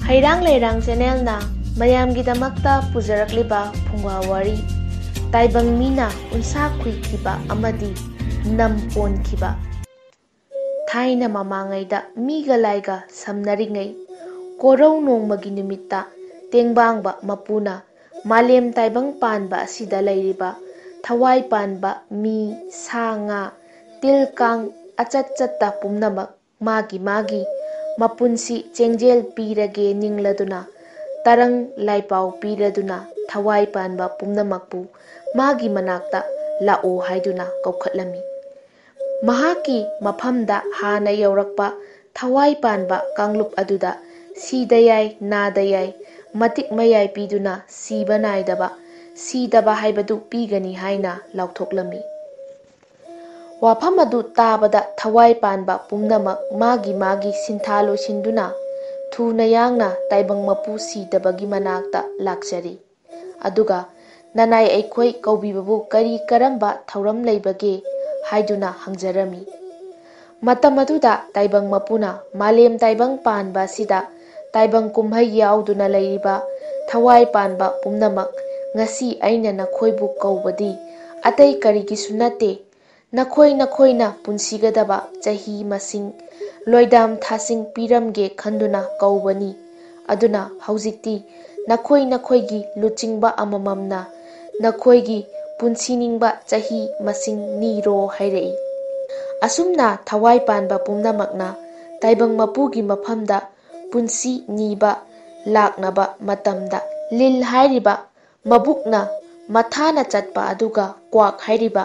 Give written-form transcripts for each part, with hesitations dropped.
Hairang Leirang Channelna mayamgidamakta pujarakliba phungwa wari taibang mina unsa khuikiba amadi nampon kiba thaina mamangaida miga laiga samnaringai korau nongmagi numitta tengbangba mapuna malem taibang panba asida lairiba thawai panba mi sanga tilkang achat chatta pumnamak magi mapunsi cengjel pirage ningladuna tarang laipau piraduna thawai panba pumnamakpu magi manakta lao haiduna kaukhatlami mahaki mafamda hana yaurakpa thawai panba kanglup aduda sidayai nadayai matik mayai piduna siba naidaba sidaba haibadu pigani haina lauthoklami wafam adu tabada thawai panba pumnamak magi sinthalo sinduna thuna yangna taibang mapu sidabagi manakta lakchari aduga nanai aikhoi kaubibabu kari karamba thauram leibage haiduna hangjarami matam aduda taibang mapuna malem taibang panba sida taibang kumhai yauduna leiriba thawai panba pumnamak ngasi aina nakhoibu kaubadi atai karigisu nate nakhoina punsigadaba chahi masing loidam thasing piramge khanduna kaubani aduna haujikti nakhoigi luchingba amamamna nakhoigi punsiningba chahi masing niro hairei asumna thawai panba pumnamakna taibang mapugi mafamda punsi niba laknaba matamda lil hairiba mabukna mathana chatpa aduga kwak hairiba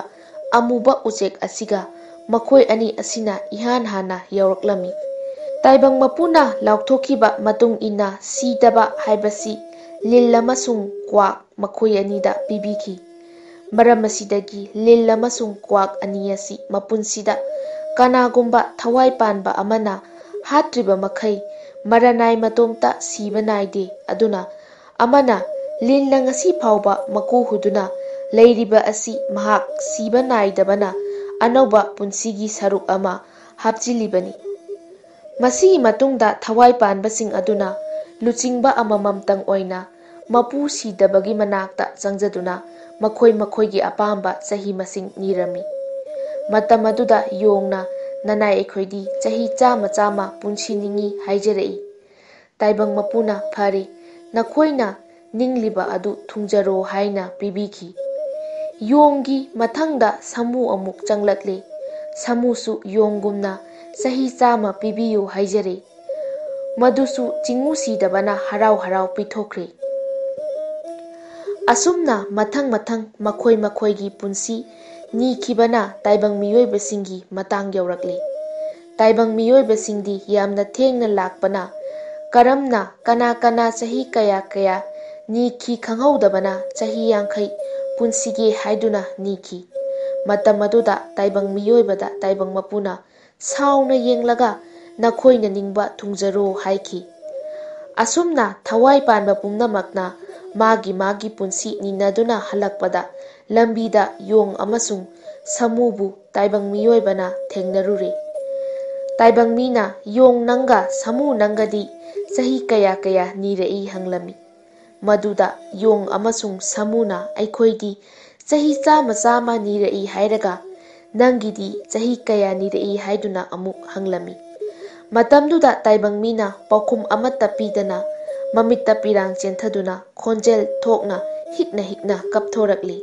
amuba ucek asiga makhoi ani asina ihan hana yauраklami taibang mapuna laukthokiba matung ina sidaba haibasi lil amasung kwak makhoi anida pibiki maram asidagi lil amasung kwak ani asi mapunsida kanagumba thawai panba amana hatriba makhai maranai matomta siba naide aduna amana lil ngasi phauba maku huduna leiriba asi mahak siba naidabana anauba punsigi saruk ama hapchilibani masigi matungda thawai panbasing aduna luchingba amamamtang oina mapu sidabagi manakta changjaduna makhoi apamba chahi masing nirami matam aduda yongna nanai aikhoidi chahi chama punsiningi haijarei taibang mapuna phari nakhoina ningliba adu thungjaro haina pibiki yonggi mathangda samu amuk changlakle samusu yonggumna chahi chama pibiyu haijare madusu chingu sidabana harau pithokre asumna mathang makhoi punsi nikibana taibang miyoibasingi matang yaurakle taibang miyoibasingdi yamna thengna lakpana karamna kana chahi kaya niki khanghaudabana chahi yankhai punsige haiduna niki matam aduda taibang miyoibada taibang mapuna sauna yenglaga nakhoina ningba thungjaro haiki asumna thawai panba pumnamakna magi punsi ninaduna halakpada lambida yong amasung samubu taibang miyoibana thengnarure taibang mina yong nanga samu nangadi chahi kaya nirei hanglami maduda yong amasung samuna aikhoidi chahi chama nirei hairaga nangidi chahi kaya nirei haiduna amuk hanglami matamduda taibang mina paukhum amata pidana mamitta pirang chenthaduna khonjel thokna hikna kapthorakli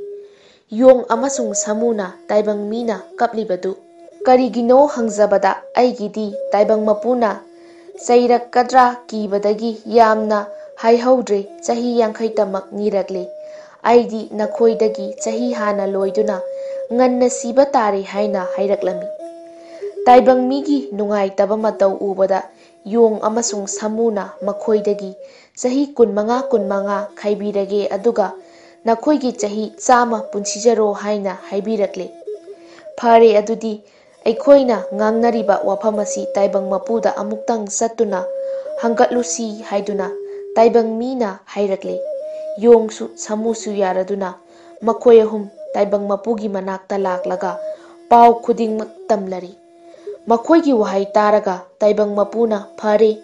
yong amasung samuna taibang mina kaplibadu karigino hangjabada aigidi taibang mapuna chairakadra kibadagi yamna haihaudrae chahi 50 tamak nirakle aidi nakhoidagi chahi hana loiduna nganna siba tare haina hairaklami taibang migi nungai taba matau ubada yong amasung samuna makhoidagi chahi 15 khaibirage aduga nakhoigi chahi chama punsijaro haina haibirakle phare adudi aikhoina ngangnariba wafamasi taibang mapuda amuktang satuna hanggatlusi haiduna taibang mina hairakle yongsu samusu yaraduna makhoi ahum taibang mapugi manakta laklaga pau khudingmak tamlari makhoigi wahai taraga taibang mapuna phare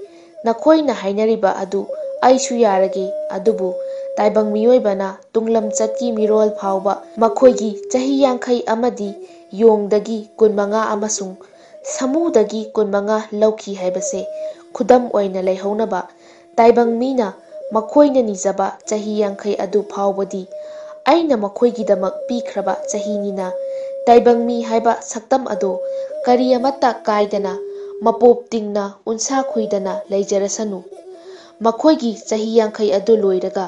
ꯅꯈꯣꯏꯅ ꯍꯥꯏꯅꯔꯤꯕ ꯑꯗꯨ ꯑꯩꯁꯨ ꯌꯥꯔꯒꯦ, ꯑꯗꯨꯕꯨ ꯇꯥꯏꯕꯪ ꯃꯤꯑꯣꯏꯕꯅ ꯇꯨꯡꯂꯝꯆꯠꯀꯤ ꯃꯤꯔꯣꯜ ꯐꯥꯎꯕ ꯃꯈꯣꯏꯒꯤ ꯆꯍꯤ 50 ꯑꯃꯗꯤ ꯌꯣꯡꯗꯒꯤ 25 ꯑꯃꯁꯨꯡ ꯁꯥꯃꯨꯗꯒꯤ 25 ꯂꯧꯈꯤ ꯍꯥꯏꯕꯁꯦ ꯈꯨꯗꯝ ꯑꯣꯏꯅ ꯂꯩꯍꯧꯅꯕ ꯇꯥꯏꯕꯪ ꯃꯤꯅ ꯃꯈꯣꯏꯅ ꯅꯤꯖꯕ ꯆꯍꯤ 50 ꯑꯗꯨ ꯐꯥꯎꯕꯗꯤ ꯑꯩꯅ ꯃꯈꯣꯏꯒꯤꯗꯃꯛ ꯄꯤꯈ꯭ꯔꯕ ꯆꯍꯤꯅꯤꯅ ꯇꯥꯏꯕꯪ ꯃꯤ ꯍꯥꯏꯕ ꯁꯛꯇꯝ ꯑꯗꯨ ꯀꯔꯤ ꯑꯃꯠꯇ ꯀꯥꯏꯗꯅ ꯃꯄꯣꯞ ꯇꯤꯡꯅ ꯎꯟꯁꯥ ꯈꯨꯏꯗꯅ ꯂꯩꯖꯔꯁꯅꯨ꯫ ꯃꯈꯣꯏꯒꯤ ꯆꯍꯤ 50 ꯑꯗꯨ ꯂꯣꯏꯔꯒ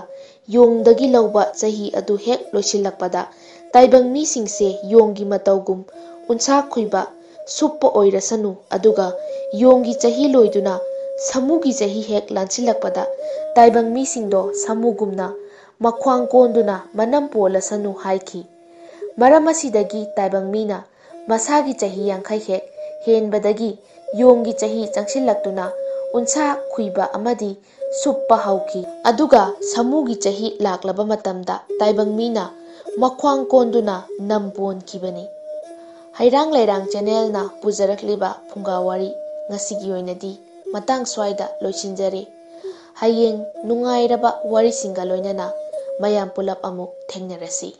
ꯌꯣꯡꯗꯒꯤ ꯂꯧꯕ ꯆꯍꯤ ꯑꯗꯨ ꯍꯦꯛ ꯂꯣꯏꯁꯤꯜꯂꯛꯄꯗ ꯇꯥꯏꯕꯪ ꯃꯤꯁꯤꯡꯁꯦ ꯌꯣꯡꯒꯤ ꯃꯇꯧꯒꯨꯝ ꯎꯟꯁꯥ ꯈꯨꯏꯕ ꯁꯨꯞꯄ ꯑꯣꯏꯔꯁꯅꯨ, ꯑꯗꯨꯒ ꯌꯣꯡꯒꯤ ꯆꯍꯤ ꯂꯣꯏꯗꯨꯅ ꯁꯥꯃꯨꯒꯤ ꯆꯍꯤ ꯍꯦꯛ ꯂꯥꯟꯁꯤꯜꯂꯛꯄꯗ ꯇꯥꯏꯕꯪ ꯃꯤꯁꯤꯡꯗꯣ ꯁꯥꯃꯨꯒꯨꯝꯅ ꯃꯈ꯭ꯋꯥꯡ ꯀꯣꯟꯗꯨꯅ ꯃꯅꯝ ꯄꯣꯜꯂꯁꯅꯨ ꯍꯥꯏꯈꯤ꯫ ꯃꯔꯝ ꯑꯁꯤꯗꯒꯤ ꯇꯥꯏꯕꯪ ꯃꯤꯅ ꯃꯁꯥꯒꯤ ꯆꯍꯤ 50 ꯍꯦꯛ ꯍꯦꯟꯕꯗꯒꯤ ꯌꯣꯡꯒꯤ ꯆꯍꯤ ꯆꯪꯁꯤꯜꯂꯛꯇꯨꯅ ꯎꯟꯁꯥ ꯈꯨꯏꯕ ꯑꯃꯗꯤ ꯁꯨꯞꯄ ꯍꯧꯈꯤ, ꯑꯗꯨꯒ ꯁꯥꯃꯨꯒꯤ ꯆꯍꯤ ꯂꯥꯛꯂꯕ ꯃꯇꯝꯗ ꯇꯥꯏꯕꯪ ꯃꯤꯅ ꯃꯈ꯭ꯋꯥꯡ ꯀꯣꯟꯗꯨꯅ ꯅꯝ ꯄꯣꯟꯈꯤꯕꯅꯤ꯫ ꯍꯩꯔꯥꯡ ꯂꯩꯔꯥꯡ ꯆꯦꯅꯦꯜꯅ ꯄꯨꯖꯔꯛꯂꯤꯕ ꯐꯨꯡꯒꯥꯋꯥꯔꯤ ꯉꯁꯤꯒꯤ ꯑꯣꯏꯅꯗꯤ ꯃꯇꯥꯡ ꯁ꯭ꯋꯥꯏꯗ ꯂꯣꯏꯁꯤꯟꯖꯔꯦ꯫ ꯍꯌꯦꯡ ꯅꯨꯡꯉꯥꯏꯔꯕ ꯋꯥꯔꯤꯁꯤꯡꯒ ꯂꯣꯏꯅꯅ ꯃꯌꯥꯝ ꯄꯨꯂꯞ ꯑꯃꯨꯛ ꯊꯦꯡꯅꯔꯁꯤ꯫